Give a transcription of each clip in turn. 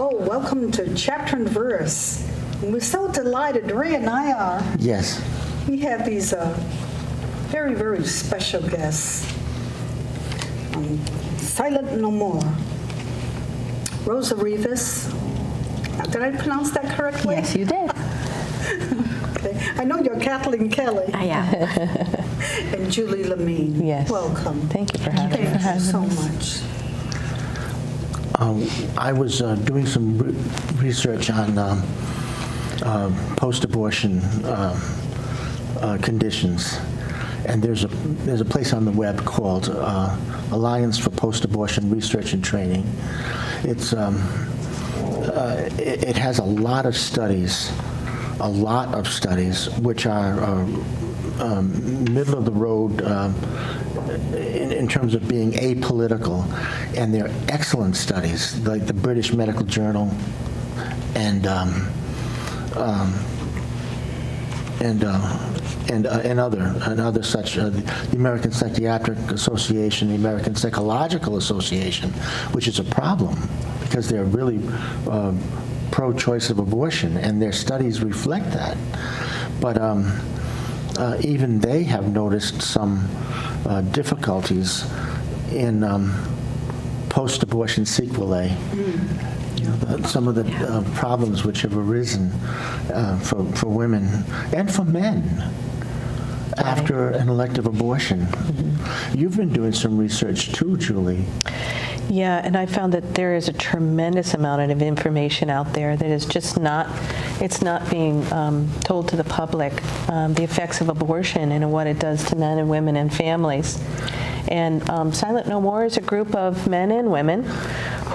Oh, welcome to Chapter and Verse. We're so delighted, Ray and I are. Yes. We have these very, very special guests. Silent No More. Rosa Rivas. Did I pronounce that correctly? Yes, you did. Okay. I know you're Kathleen Kelly. I am. And Julie Lamine. Yes. Welcome. Thank you for having us. Thank you so much. I was doing some research on post-abortion conditions, and there's a place on the web called Alliance for Post-Abortion Research and Training. It has a lot of studies which are middle of the road in terms of being apolitical, and they're excellent studies, like the British Medical Journal and other such, the American Psychiatric Association, the American Psychological Association, which is a problem because they're really pro-choice of abortion, and their studies reflect that. But even they have noticed some difficulties in post-abortion sequelae. Some of the problems which have arisen for women and for men after an elective abortion. You've been doing some research too, Julie. Yeah, and I found that there is a tremendous amount of information out there that is just not being told to the public, the effects of abortion and what it does to men and women and families. And Silent No More is a group of men and women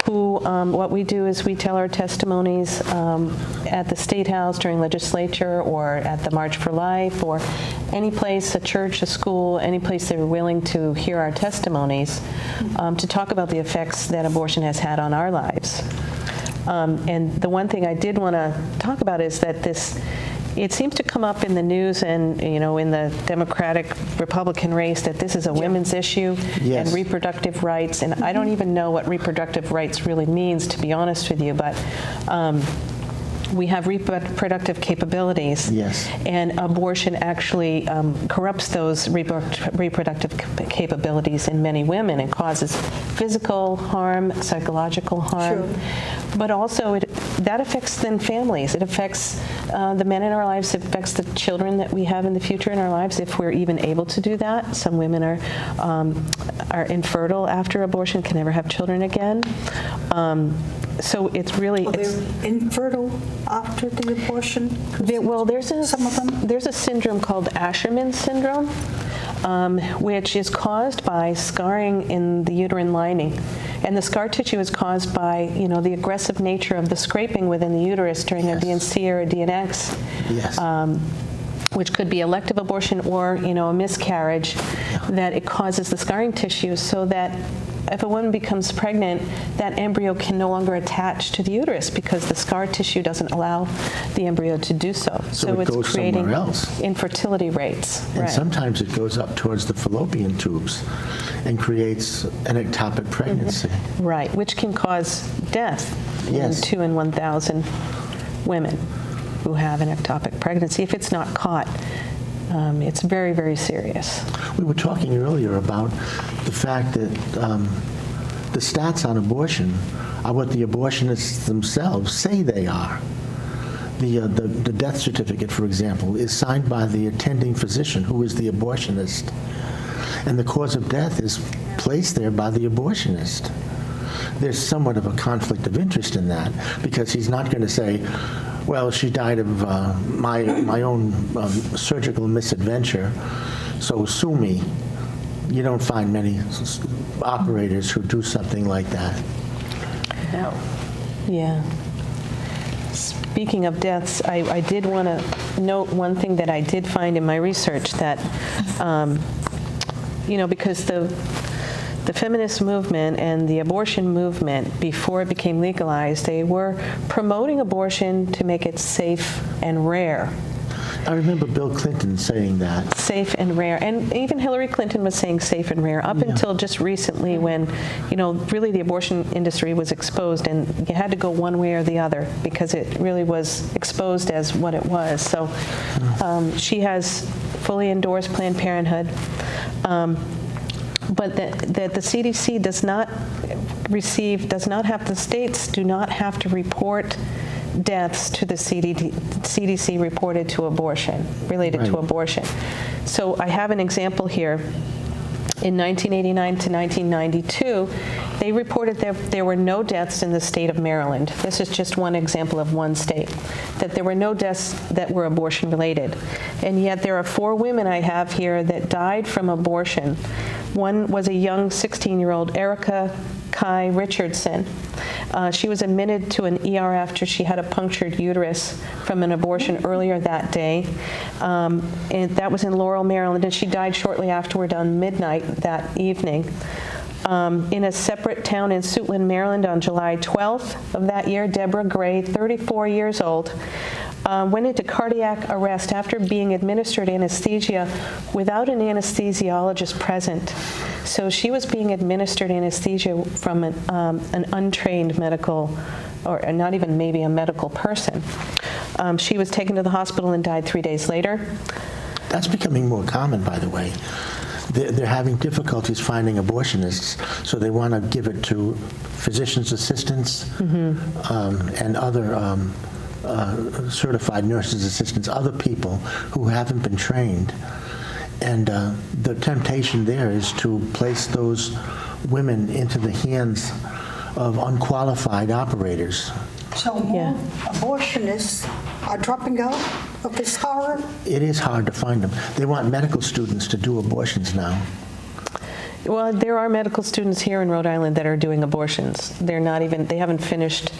who, what we do is we tell our testimonies at the State House during legislature or at the March for Life or any place, a church, a school, any place they're willing to hear our testimonies to talk about the effects that abortion has had on our lives. And the one thing I did want to talk about is that it seems to come up in the news and, in the Democratic-Republican race that this is a women's issue Yes. and reproductive rights. And I don't even know what reproductive rights really means, to be honest with you, but we have reproductive capabilities. Yes. And abortion actually corrupts those reproductive capabilities in many women and causes physical harm, psychological harm. Sure. But also that affects then families. It affects the men in our lives. It affects the children that we have in the future in our lives if we're even able to do that. Some women are infertile after abortion, can never have children again. So it's really... Well, they're infertile after the abortion? Some of them? There's a syndrome called Asherman syndrome, which is caused by scarring in the uterine lining. And the scar tissue is caused by, the aggressive nature of the scraping within the uterus during a DNC or a DNX. Yes. Which could be elective abortion or, a miscarriage, that it causes the scarring tissue so that if a woman becomes pregnant, that embryo can no longer attach to the uterus because the scar tissue doesn't allow the embryo to do so. So it it's goes creating somewhere else. Infertility rates. And Right. sometimes it goes up towards the fallopian tubes and creates an ectopic pregnancy. Right, which can cause death Yes. in 2 in 1,000 women who have an ectopic pregnancy if it's not caught. It's very, very serious. We were talking earlier about the fact that the stats on abortion are what the abortionists themselves say they are. The death certificate, for example, is signed by the attending physician, who is the abortionist. And the cause of death is placed there by the abortionist. There's somewhat of a conflict of interest in that, because he's not going to say, well, she died of my own surgical misadventure, so sue me. You don't find many operators who do something like that. No. Yeah. Speaking of deaths, I did want to note one thing that I did find in my research that, because the feminist movement and the abortion movement, before it became legalized, they were promoting abortion to make it safe and rare. I remember Bill Clinton saying that. Safe and rare. And even Hillary Clinton was saying safe and rare up until just recently when, really the abortion industry was exposed and you had to go one way or the other because it really was exposed as what it was. So she has fully endorsed Planned Parenthood. But that the CDC the states do not have to report deaths to the CDC related to abortion. So I have an example here. In 1989 to 1992, they reported that there were no deaths in the state of Maryland. This is just one example of one state, that there were no deaths that were abortion-related. And yet there are 4 women I have here that died from abortion. One was a young 16-year-old, Erica Kai Richardson. She was admitted to an ER after she had a punctured uterus from an abortion earlier that day. And that was in Laurel, Maryland, and she died shortly afterward on midnight that evening. In a separate town in Suitland, Maryland, on July 12th of that year, Deborah Gray, 34 years old, went into cardiac arrest after being administered anesthesia without an anesthesiologist present. So she was being administered anesthesia from an untrained medical, or not even maybe a medical person. She was taken to the hospital and died 3 days later. That's becoming more common, by the way. They're having difficulties finding abortionists, so they want to give it to physician's assistants and other certified nurses' assistants, other people who haven't been trained. And the temptation there is to place those women into the hands of unqualified operators. So more abortionists are dropping out of this horror? It is hard to find them. They want medical students to do abortions now. Well, there are medical students here in Rhode Island that are doing abortions. They haven't finished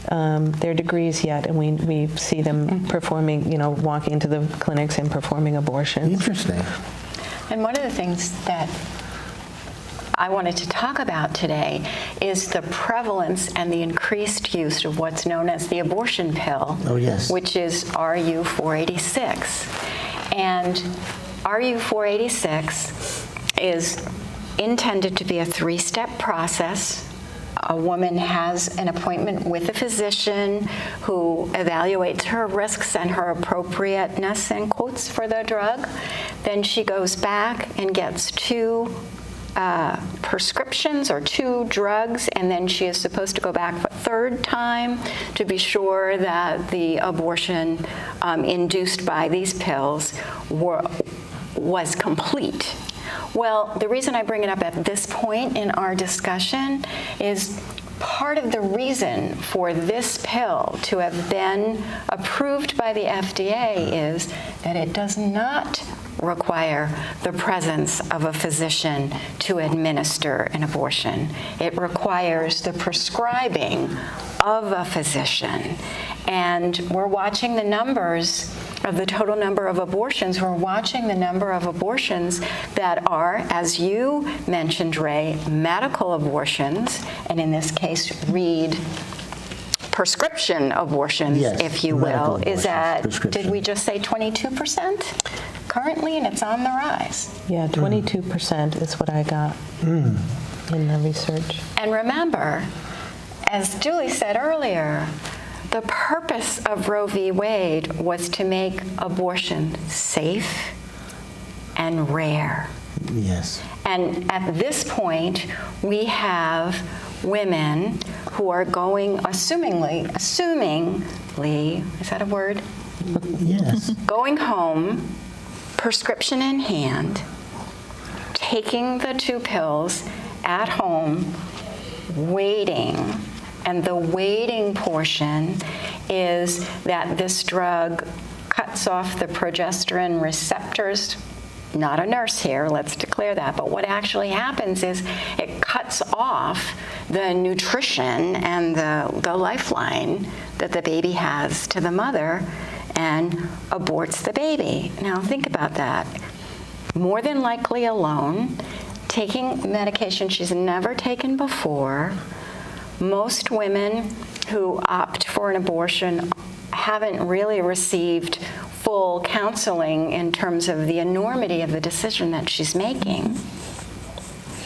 their degrees yet, and we see them performing, walking into the clinics and performing abortions. Interesting. And one of the things that I wanted to talk about today is the prevalence and the increased use of what's known as the abortion pill, Oh, yes. which is RU-486. And RU-486 is intended to be a 3-step process. A woman has an appointment with a physician who evaluates her risks and her appropriateness, in quotes, for the drug. Then she goes back and gets 2 prescriptions or 2 drugs, and then she is supposed to go back for a 3rd time to be sure that the abortion induced by these pills was complete. Well, the reason I bring it up at this point in our discussion is part of the reason for this pill to have been approved by the FDA is that it does not require the presence of a physician to administer an abortion. It requires the prescribing of a physician. And we're watching the numbers of the total number of abortions. We're watching the number of abortions that are, as you mentioned, Ray, medical abortions, and in this case, read prescription abortions, Yes, if you medical will, is abortions, at, did we just say 22% currently, and it's on the rise? Yeah, 22% is what I got in the research. And remember, as Julie said earlier, the purpose of Roe v. Wade was to make abortion safe and rare. Yes. And at this point, we have women who are going, assumingly, is that a word? Yes. Going home, prescription in hand, taking the 2 pills at home, waiting. And the waiting portion is that this drug cuts off the progesterone receptors. Not a nurse here, let's declare that. But what actually happens is it cuts off the nutrition and the lifeline that the baby has to the mother and aborts the baby. Now think about that. More than likely alone, taking medication she's never taken before. Most women who opt for an abortion haven't really received full full counseling in terms of the enormity of the decision that she's making.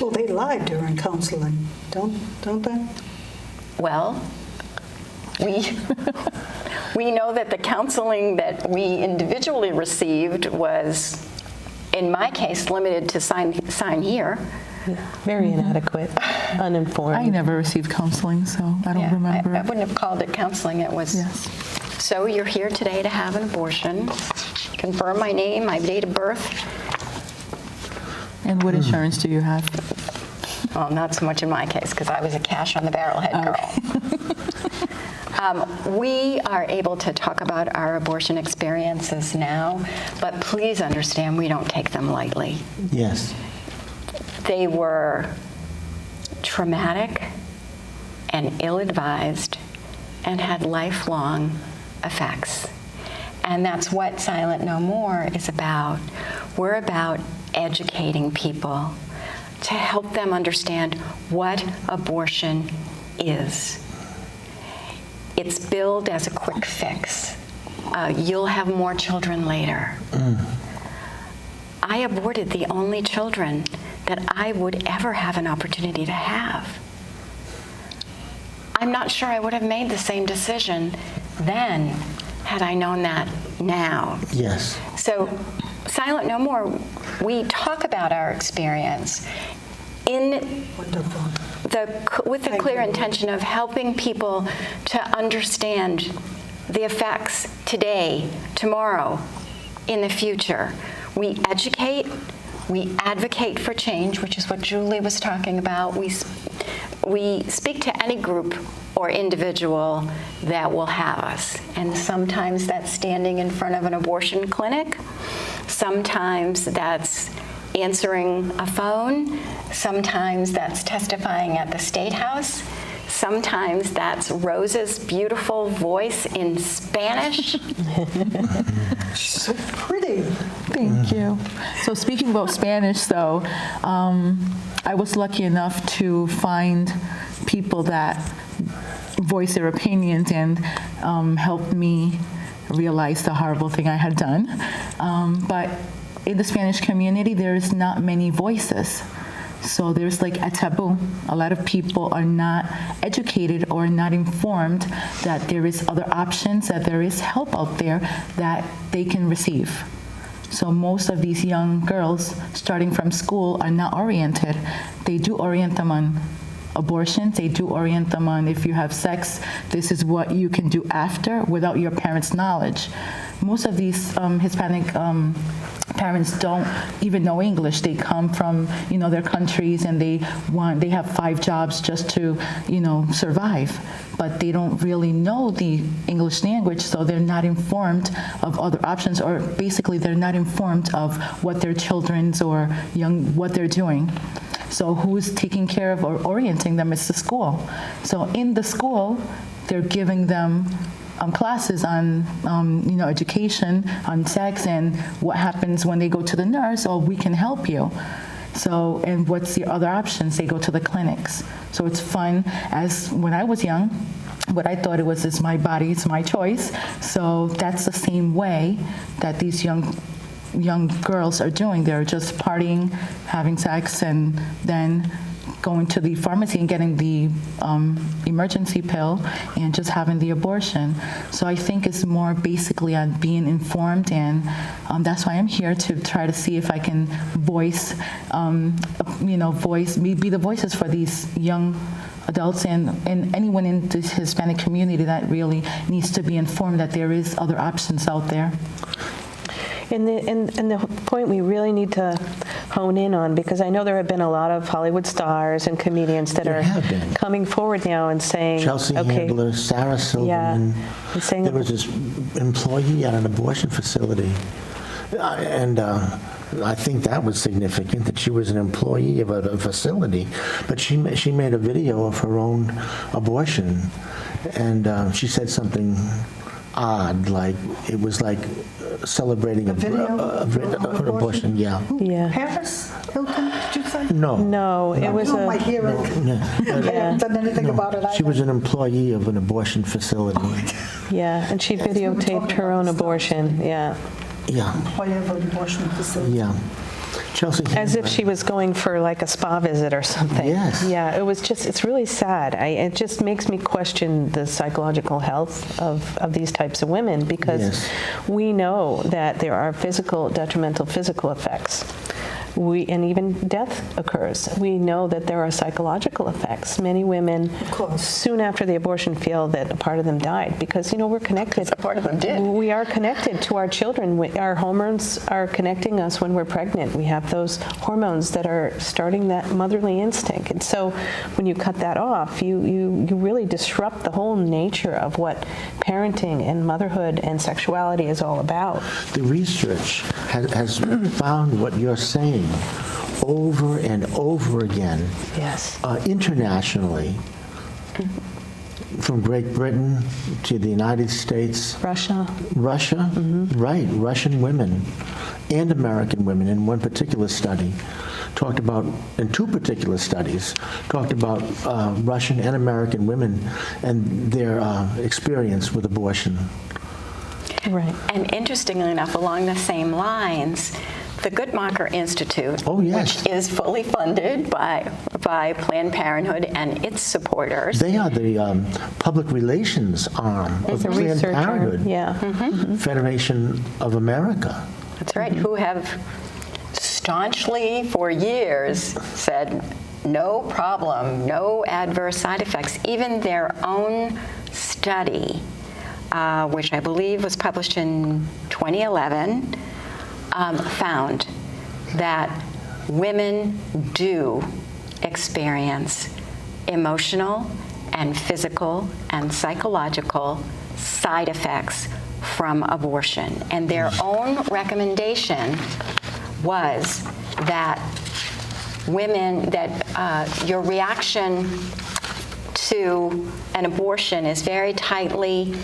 Well, they lie during counseling, don't they? Well, we know that the counseling that we individually received was, in my case, limited to sign here. Very inadequate, uninformed. I never received counseling, so I don't remember. I wouldn't have called it counseling. It was. Yes. So you're here today to have an abortion. Confirm my name, my date of birth. And what insurance do you have? Well, not so much in my case, because I was a cash on the barrelhead girl. We are able to talk about our abortion experiences now, but please understand we don't take them lightly. Yes. They were traumatic and ill-advised and had lifelong effects. And that's what Silent No More is about. We're about educating people to help them understand what abortion is. It's billed as a quick fix. You'll have more children later. I aborted the only children that I would ever have an opportunity to have. I'm not sure I would have made the same decision then had I known that now. Yes. So, Silent No More, we talk about our experience Wonderful. with the clear intention of helping people to understand the effects today, tomorrow, in the future. We educate, we advocate for change, which is what Julie was talking about. We speak to any group or individual that will have us. And sometimes that's standing in front of an abortion clinic. Sometimes that's answering a phone. Sometimes that's testifying at the State House. Sometimes that's Rose's beautiful voice in Spanish. So pretty. Thank you. So speaking about Spanish, though, I was lucky enough to find people that voice their opinions and helped me realize the horrible thing I had done. But in the Spanish community, there's not many voices. So there's like a taboo. A lot of people are not educated or not informed that there is other options, that there is help out there that they can receive. So most of these young girls starting from school are not oriented. They do orient them on abortions. They do orient them on if you have sex, this is what you can do after without your parents' knowledge. Most of these Hispanic parents don't even know English. They come from, their countries and they have 5 jobs just to, survive. But they don't really know the English language, so they're not informed of other options, or basically they're not informed of what their children's or what they're doing. So who's taking care of or orienting them is the school. So in the school, they're giving them classes on, education, on sex, and what happens when they go to the nurse. Oh, we can help you. So, and what's the other options? They go to the clinics. So it's fun. As when I was young, what I thought it was is my body, it's my choice. So that's the same way that these young girls are doing. They're just partying, having sex, and then going to the pharmacy and getting the emergency pill and just having the abortion. So I think it's more basically on being informed, and that's why I'm here to try to see if I can voice, be the voices for these young adults and anyone in the Hispanic community that really needs to be informed that there is other options out there. And the point we really need to hone in on, because I know there have been a lot of Hollywood stars and comedians that There are have been. coming forward now and saying, Chelsea okay, Handler, Sarah Silverman. and saying There was this employee at an abortion facility, and I think that was significant, that she was an employee of a facility, but she made a video of her own abortion, and she said something odd, like it was like celebrating A video of an abortion. Yeah. yeah. Paris Hilton, did you say? No. No, it was You might a, hear it. I haven't done anything about it. She was an employee of an abortion facility. yeah, and she we were videotaped talking her about own this stuff. abortion, yeah. Yeah, Whatever abortion facility. yeah. Chelsea. As if she was going for like a spa visit or something. Yes. Yeah, it was just, it's really sad. It just makes me question the psychological health of these types of women, because Yes. we know that there are detrimental physical effects. And even death occurs. We know that there are psychological effects. Many women, course. soon after the abortion, feel that a part of them died, because, we're connected. A part of them did. We are connected to our children. Our hormones are connecting us when we're pregnant. We have those hormones that are starting that motherly instinct. And so when you cut that off, you really disrupt the whole nature of what parenting and motherhood and sexuality is all about. The research has found what you're saying over and over again, Yes. internationally, from Great Britain to the United States, Russia. Russia, right, Russian women and American women in one particular study talked about, in two particular studies, talked about Russian and American women and their experience with abortion. Right. And interestingly enough, along the same lines, the Guttmacher Institute, Oh, yes. which is fully funded by Planned Parenthood and its supporters, They are the public relations arm of The Planned researcher. Parenthood, Yeah. Federation of America. that's right, who have staunchly for years said no problem, no adverse side effects. Even their own study, which I believe was published in 2011, found that women do experience emotional and physical and psychological side effects from abortion. And their own recommendation was that your reaction to an abortion is very tightly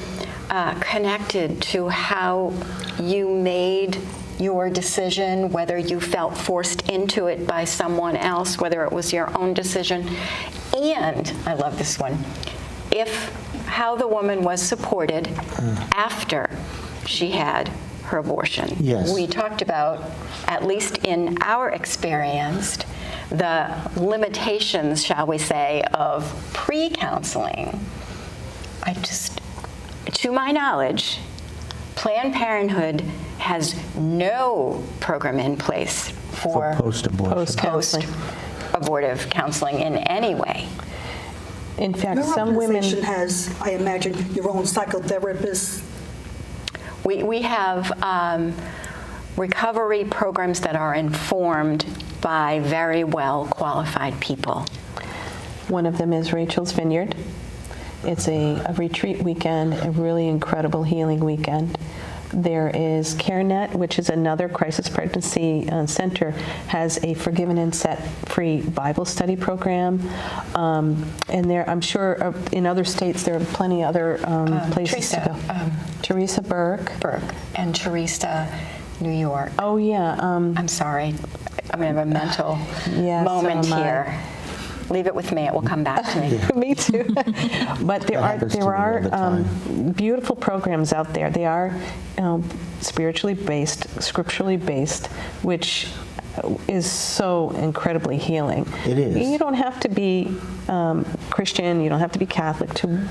connected to how you made your decision, whether you felt forced into it by someone else, whether it was your own decision, and, I love this one, how the woman was supported after she had her abortion. Yes. We talked about, at least in our experience, the limitations, shall we say, of pre-counseling. To my knowledge, Planned Parenthood has no program in place for post-abortion. Post-counseling. post-abortive counseling in any way. In fact, Your some women... organization has, I imagine, your own psychotherapists. We have recovery programs that are informed by very well qualified people. One of them is Rachel's Vineyard. It's a retreat weekend, a really incredible healing weekend. There is CareNet, which is another crisis pregnancy center, has a Forgiven and Set Free Bible study program. And there, I'm sure in other states there are plenty other places to go. Teresa Burke. And Teresa, New York. Oh, yeah. I'm sorry. I'm going to have a mental Yeah, so moment am I. here. Leave it with me. It will come back to me. Me too. But there happens to me all the are time. beautiful programs out there. They are spiritually based, scripturally based, which is so incredibly healing. It is. You don't have to be Christian. You don't have to be Catholic to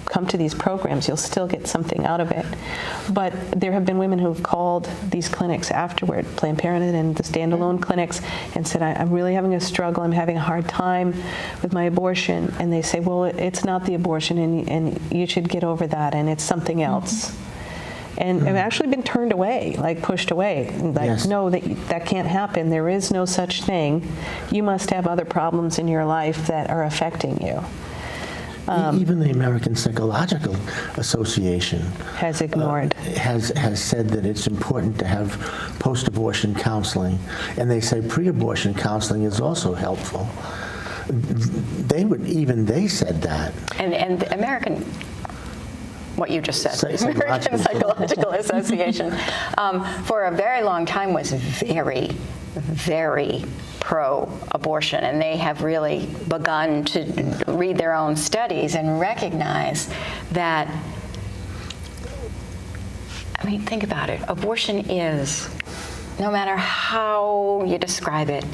come to these programs. You'll still get something out of it. But there have been women who have called these clinics afterward, Planned Parenthood and the standalone clinics, and said, I'm really having a struggle. I'm having a hard time with my abortion. And they say, well, it's not the abortion, and you should get over that, and it's something else. And I've actually been turned away, like pushed away. Like, Yes. no, that can't happen. There is no such thing. You must have other problems in your life that are affecting you. Even the American Psychological Association Has ignored. has said that it's important to have post-abortion counseling, and they say pre-abortion counseling is also helpful. They said that. And the American what you just said, Psychological. American Psychological Association, for a very long time was very, very pro-abortion, and they have really begun to read their own studies and recognize that, I mean, think about it. Abortion is, no matter how you describe it,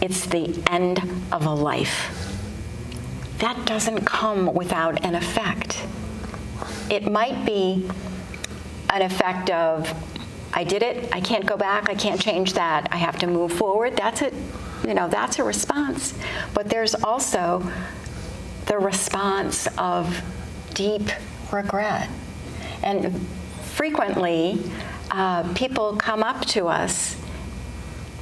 it's the end of a life. That doesn't come without an effect. It might be an effect of, I did it, I can't go back, I can't change that, I have to move forward. That's it. That's a response. But there's also the response of deep regret. And frequently, people come up to us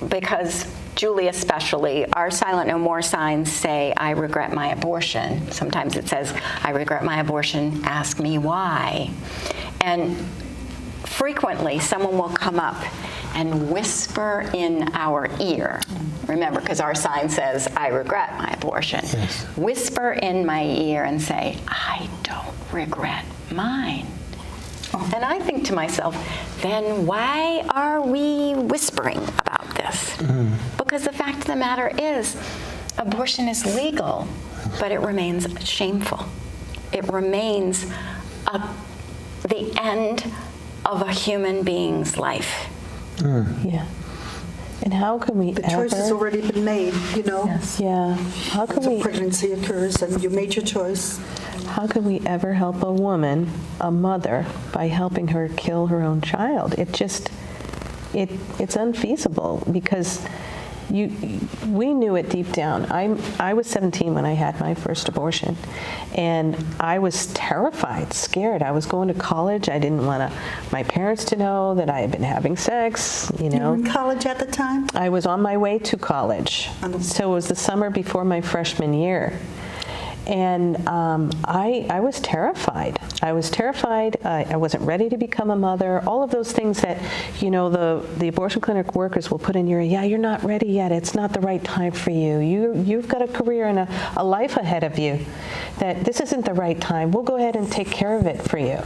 because, Julie especially, our Silent No More signs say, I regret my abortion. Sometimes it says, I regret my abortion, ask me why. And frequently, someone will come up and whisper in our ear. Remember, because our sign says, I regret my abortion. Yes. Whisper in my ear and say, I don't regret mine. And I think to myself, then why are we whispering about this? Because the fact of the matter is, abortion is legal, but it remains shameful. It remains the end of a human being's life. Yeah. And how can we The choice has ever? already been made, Yeah. How can Once a we? pregnancy occurs and you made your choice. How can we ever help a woman, a mother, by helping her kill her own child? It's unfeasible because we knew it deep down. I was 17 when I had my first abortion, and I was terrified, scared. I was going to college. I didn't want my parents to know that I had been having sex. You were in college at the time? I was on my way to college. So it was the summer before my freshman year. And I was terrified. I was terrified. I wasn't ready to become a mother. All of those things that, the abortion clinic workers will put in your, you're not ready yet. It's not the right time for you. You've got a career and a life ahead of you. That this isn't the right time. We'll go ahead and take care of it for you.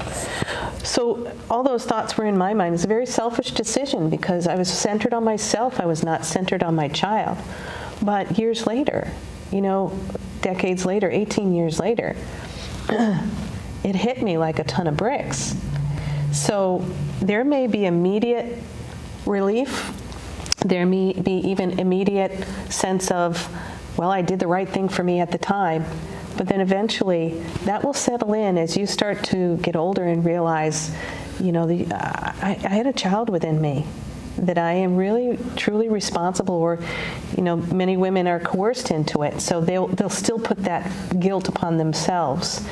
So all those thoughts were in my mind. It's a very selfish decision because I was centered on myself. I was not centered on my child. But years later, decades later, 18 years later, it hit me like a ton of bricks. So there may be immediate relief. There may be even immediate sense of, well, I did the right thing for me at the time. But then eventually that will settle in as you start to get older and realize, I had a child within me that I am really, truly responsible, or, many women are coerced into it, so they'll still put that guilt upon themselves.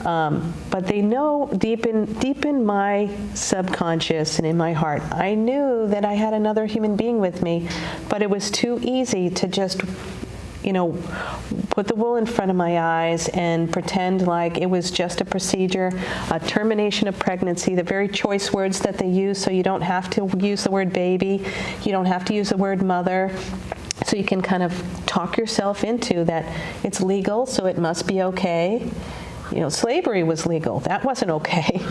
But they know deep in my subconscious and in my heart, I knew that I had another human being with me, but it was too easy to just put the wool in front of my eyes and pretend like it was just a procedure, a termination of pregnancy, the very choice words that they use, so you don't have to use the word baby, you don't have to use the word mother, so you can kind of talk yourself into that it's legal, so it must be okay. Slavery was legal. That wasn't okay.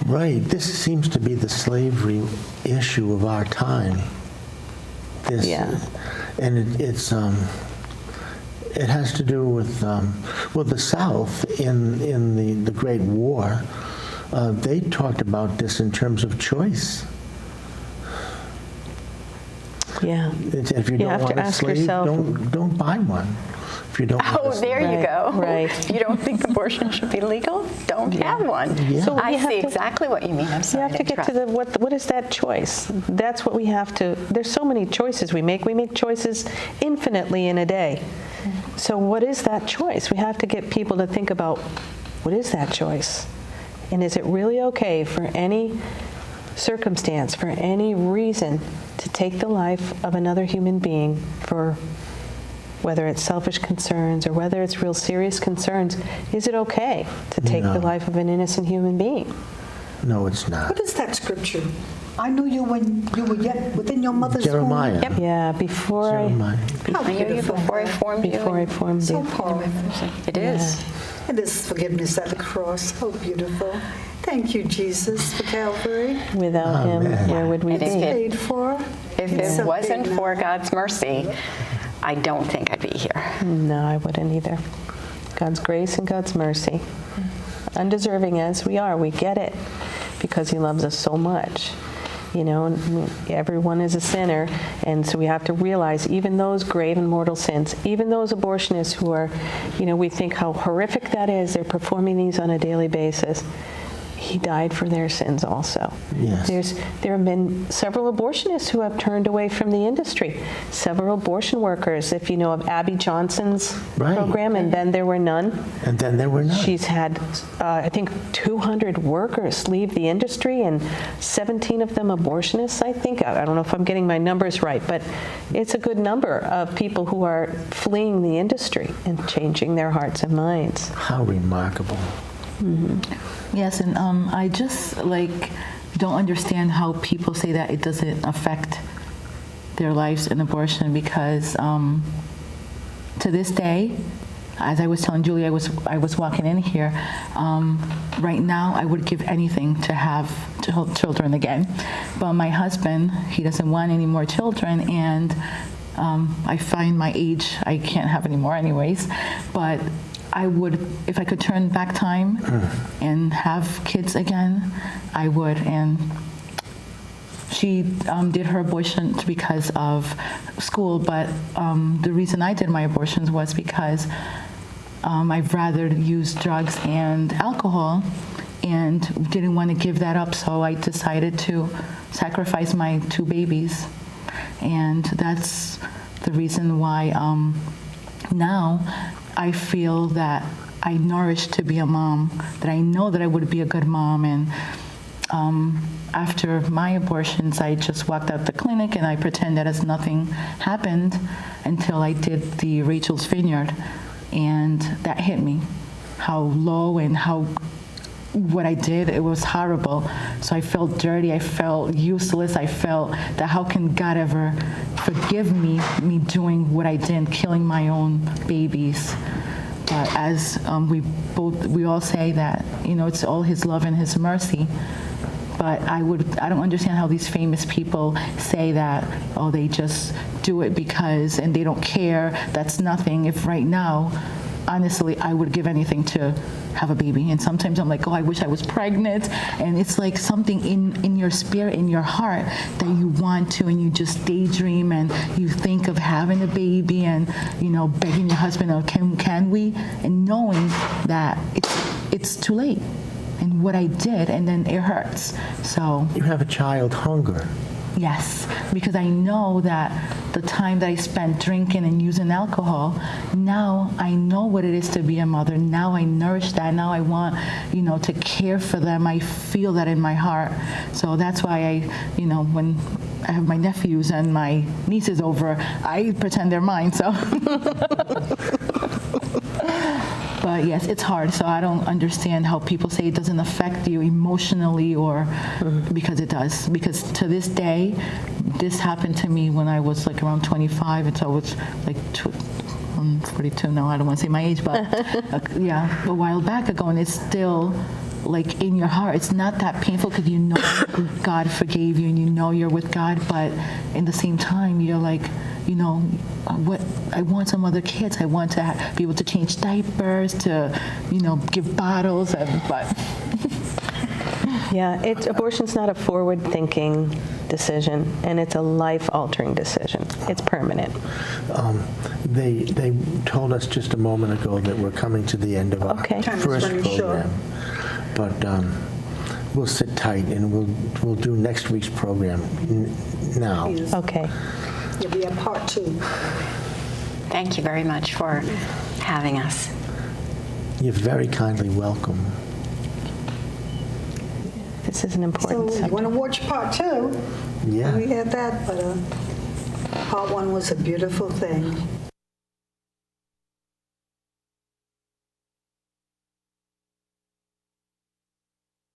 Right. This seems to be the slavery issue of our time. Yeah. And it has to do with the South in the Great War. They talked about this in terms of choice. Yeah. If you don't have want to a ask slave, yourself. don't buy one. If you don't want a Oh, slave. there you go. Right. You don't think abortion should be legal? Don't have one. Yeah. So I you have see to- exactly what you mean. I'm You sorry have to get interrupt. to what is that choice? That's what we have to, there's so many choices we make. We make choices infinitely in a day. So what is that choice? We have to get people to think about, what is that choice? And is it really okay for any circumstance, for any reason, to take the life of another human being for whether it's selfish concerns or whether it's real serious concerns? Is it okay to take No. the life of an innocent human being? No, it's not. What is that scripture? I knew you when you were yet within your mother's Jeremiah. womb. Yep. Yeah, before Jeremiah. How I knew you beautiful. before I formed you. I formed So you. powerful. It is. And this forgiveness at the cross, so beautiful. Thank you, Jesus, for Calvary. Without him, Amen. where would we And if be? it- Paid for. If It's it so wasn't big for now. God's mercy, I don't think I'd be here. No, I wouldn't either. God's grace and God's mercy. Undeserving as we are, we get it because he loves us so much. You know, and everyone is a sinner, and so we have to realize even those grave and mortal sins, even those abortionists who are, you know, we think how horrific that is, they're performing these on a daily basis. He died for their sins also. Yes. There have been several abortionists who have turned away from the industry. Several abortion workers, if you know of Abby Johnson's Right. program, and then there were none. And then there were none. She's had, I think, 200 workers leave the industry, and 17 of them abortionists, I think. I don't know if I'm getting my numbers right, but it's a good number of people who are fleeing the industry and changing their hearts and minds. How remarkable. Yes, and I just don't understand how people say that it doesn't affect their lives in abortion, because to this day, as I was telling Julie, I was walking in here. Right now, I would give anything to have children again, but my husband, he doesn't want any more children, and I find my age, I can't have any more anyways, but I would, if I could turn back time and have kids again, I would. And she did her abortion because of school, but the reason I did my abortions was because I'd rather use drugs and alcohol and didn't want to give that up, so I decided to sacrifice my 2 babies. And that's the reason why now I feel that I nourished to be a mom, that I know that I would be a good mom. And after my abortions, I just walked out the clinic and I pretended as nothing happened until I did the Rachel's Vineyard. And that hit me, how low and how what I did, it was horrible. So I felt dirty, I felt useless, I felt that how can God ever forgive me doing what I did, killing my own babies. But as we all say that, you know, it's all his love and his mercy. But I don't understand how these famous people say that, oh, they just do it because, and they don't care, that's nothing. If right now, honestly, I would give anything to have a baby. And sometimes I'm like, oh, I wish I was pregnant. And it's like something in your spirit, in your heart, that you want to, and you just daydream and you think of having a baby and, you know, begging your husband, oh, can we? And knowing that it's too late. And what I did, and then it hurts. So You have a child hunger. yes, because I know that the time that I spent drinking and using alcohol, now I know what it is to be a mother. Now I nourish that. Now I want, you know, to care for them. I feel that in my heart. So that's why I, you know, when I have my nephews and my nieces over, I pretend they're mine, so. But yes, it's hard, so I don't understand how people say it doesn't affect you emotionally, or because it does. Because to this day, this happened to me when I was like around 25, and so I was like I'm 42 now, I don't want to say my age, but yeah, a while back ago, and it's still like in your heart. It's not that painful because you know God forgave you and you know you're with God, but in the same time, you're like, you know, what I want some other kids. I want to be able to change diapers, to, you know, give bottles, but Yeah, abortion's not a forward-thinking decision, and it's a life-altering decision. It's permanent. They told us just a moment ago that we're coming to the end of our Okay. Time is first running short. program. But we'll sit tight and we'll do next week's program now. Yes. Okay. You'll be at part 2. Thank you very much for having us. You're very kindly welcome. This is an So important you subject. want to watch part 2? Yeah. We had that, but part 1 was a beautiful thing.